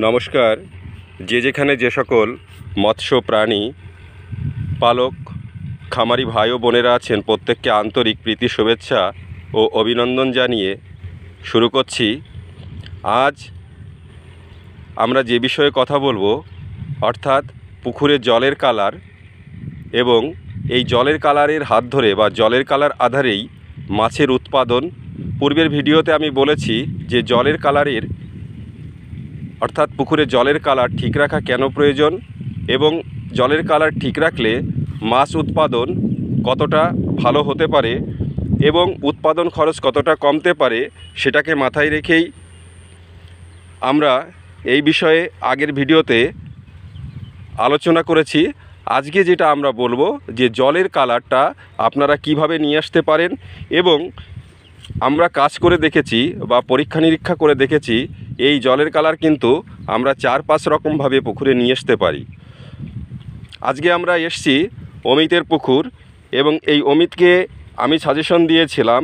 নমস্কার। যেখানে যে সকল মৎস্য প্রাণী পালক খামারি ভাই ও বোনেরা আছেন, প্রত্যেককে আন্তরিক প্রীতি শুভেচ্ছা ও অভিনন্দন জানিয়ে শুরু করছি। আজ আমরা যে বিষয়ে কথা বলবো, অর্থাৎ পুকুরের জলের কালার এবং এই জলের কালারের হাত ধরে বা জলের কালার আধারেই মাছের উৎপাদন। পূর্বের ভিডিওতে আমি বলেছি যে জলের কালারের অর্থাৎ পুকুরে জলের কালার ঠিক রাখা কেন প্রয়োজন এবং জলের কালার ঠিক রাখলে মাছ উৎপাদন কতটা ভালো হতে পারে এবং উৎপাদন খরচ কতটা কমতে পারে, সেটাকে মাথায় রেখেই আমরা এই বিষয়ে আগের ভিডিওতে আলোচনা করেছি। আজকে যেটা আমরা বলবো যে জলের কালারটা আপনারা কিভাবে নিয়ে আসতে পারেন, এবং আমরা কাজ করে দেখেছি বা পরীক্ষা নিরীক্ষা করে দেখেছি এই জলের কালার কিন্তু আমরা 4-5 রকমভাবে পুকুরে নিয়ে আসতে পারি। আজকে আমরা এসছি অমিতের পুকুর, এবং এই অমিতকে আমি সাজেশন দিয়েছিলাম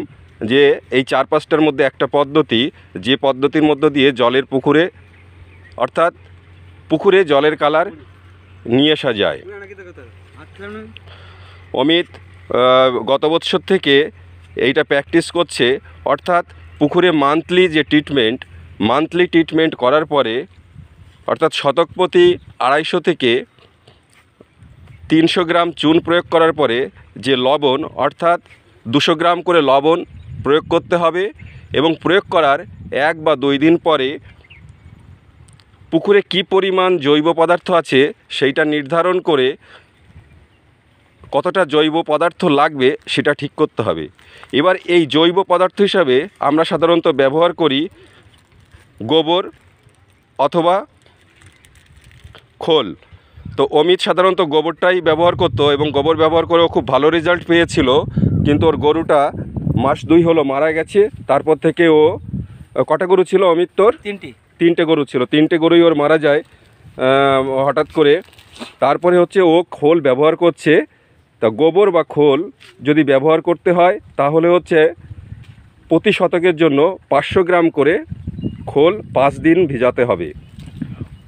যে এই 4-5টার মধ্যে একটা পদ্ধতি, যে পদ্ধতির মধ্য দিয়ে জলের পুকুরে অর্থাৎ পুকুরে জলের কালার নিয়ে আসা যায়। অমিত গত বছর থেকে এইটা প্র্যাকটিস করছে, অর্থাৎ পুকুরে মান্থলি ট্রিটমেন্ট করার পরে, অর্থাৎ শতক প্রতি 250 থেকে 300 গ্রাম চুন প্রয়োগ করার পরে যে লবণ, অর্থাৎ 200 গ্রাম করে লবণ প্রয়োগ করতে হবে, এবং প্রয়োগ করার 1 বা 2 দিন পরে পুকুরে কী পরিমাণ জৈব পদার্থ আছে সেইটা নির্ধারণ করে কতটা জৈব পদার্থ লাগবে সেটা ঠিক করতে হবে। এবার এই জৈব পদার্থ হিসাবে আমরা সাধারণত ব্যবহার করি গোবর অথবা খোল। তো অমিত সাধারণত গোবরটাই ব্যবহার করতো এবং গোবর ব্যবহার করেও খুব ভালো রেজাল্ট পেয়েছিল, কিন্তু ওর গরুটা মাস 2 হলো মারা গেছে। তারপর থেকে ও কটা গরু ছিল অমিত? তোর 3টে গরু ছিল, 3টে গরুই ওর মারা যায় হঠাৎ করে। তারপরে হচ্ছে ও খোল ব্যবহার করছে। তা গোবর বা খোল যদি ব্যবহার করতে হয় তাহলে হচ্ছে প্রতি শতকের জন্য 500 গ্রাম করে খোল 5 দিন ভিজাতে হবে।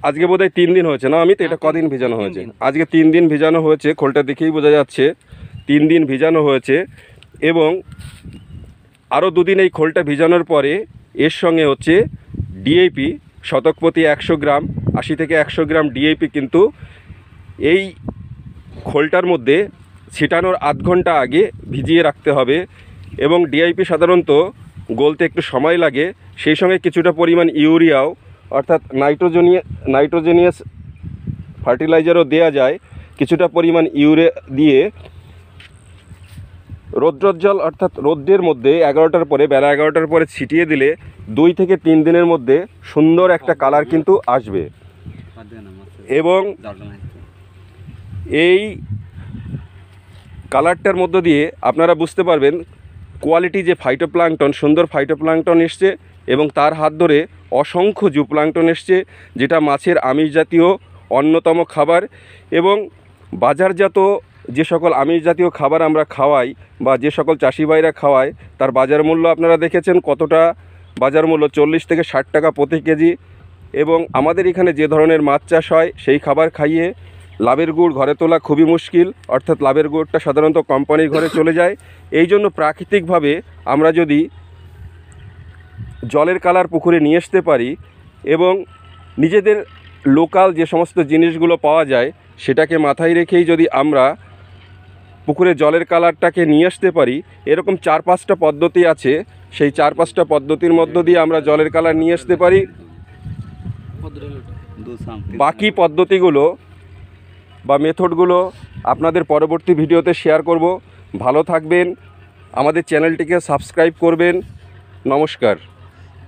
আজকে বোধহয় 3 দিন হয়েছে না আমি তো? এটা কদিন ভিজানো হয়েছে? আজকে 3 দিন ভিজানো হয়েছে, খোলটা দেখেই বোঝা যাচ্ছে 3 দিন ভিজানো হয়েছে। এবং আরও 2 দিন এই খোলটা ভিজানোর পরে এর সঙ্গে হচ্ছে ডিএপি শতক প্রতি 100 গ্রাম, 80 থেকে 100 গ্রাম ডিএপি কিন্তু এই খোলটার মধ্যে ছিটানোর আধ ঘন্টা আগে ভিজিয়ে রাখতে হবে। এবং ডিআইপি সাধারণত গলতে একটু সময় লাগে, সেই সঙ্গে কিছুটা পরিমাণ ইউরিয়াও অর্থাৎ নাইট্রোজেনিয়াস ফার্টিলাইজারও দেওয়া যায়। কিছুটা পরিমাণ ইউরিয়া দিয়ে রৌদ্রোজ্জ্বল অর্থাৎ রৌদ্রের মধ্যে 11টার পরে, বেলা 11টার পরে ছিটিয়ে দিলে 2 থেকে 3 দিনের মধ্যে সুন্দর একটা কালার কিন্তু আসবে। এবং এই কালারটার মধ্য দিয়ে আপনারা বুঝতে পারবেন কোয়ালিটি যে ফাইটোপ্ল্যাঙ্কটন, সুন্দর ফাইটোপ্ল্যাঙ্কটন এসছে, এবং তার হাত ধরে অসংখ্য জুপ্ল্যাঙ্কটন এসছে, যেটা মাছের আমিষ জাতীয় অন্যতম খাবার। এবং বাজারজাত যে সকল আমিষ জাতীয় খাবার আমরা খাওয়াই বা যে সকল চাষি ভাইরা খাওয়ায়, তার বাজার মূল্য আপনারা দেখেছেন কতটা বাজার মূল্য, 40 থেকে 60 টাকা প্রতি কেজি। এবং আমাদের এখানে যে ধরনের মাছ চাষ হয় সেই খাবার খাইয়ে লাভের গুড় ঘরে তোলা খুবই মুশকিল, অর্থাৎ লাভের গুড়টা সাধারণত কোম্পানির ঘরে চলে যায়। এই জন্য প্রাকৃতিকভাবে আমরা যদি জলের কালার পুকুরে নিয়ে আসতে পারি এবং নিজেদের লোকাল যে সমস্ত জিনিসগুলো পাওয়া যায় সেটাকে মাথায় রেখেই যদি আমরা পুকুরে জলের কালারটাকে নিয়ে আসতে পারি, এরকম 4-5টা পদ্ধতি আছে। সেই 4-5টা পদ্ধতির মধ্য দিয়ে আমরা জলের কালার নিয়ে আসতে পারি। বাকি পদ্ধতিগুলো বা মেথডগুলো আপনাদের পরবর্তী ভিডিওতে শেয়ার করব। ভালো থাকবেন, আমাদের চ্যানেলটিকে সাবস্ক্রাইব করবেন। নমস্কার।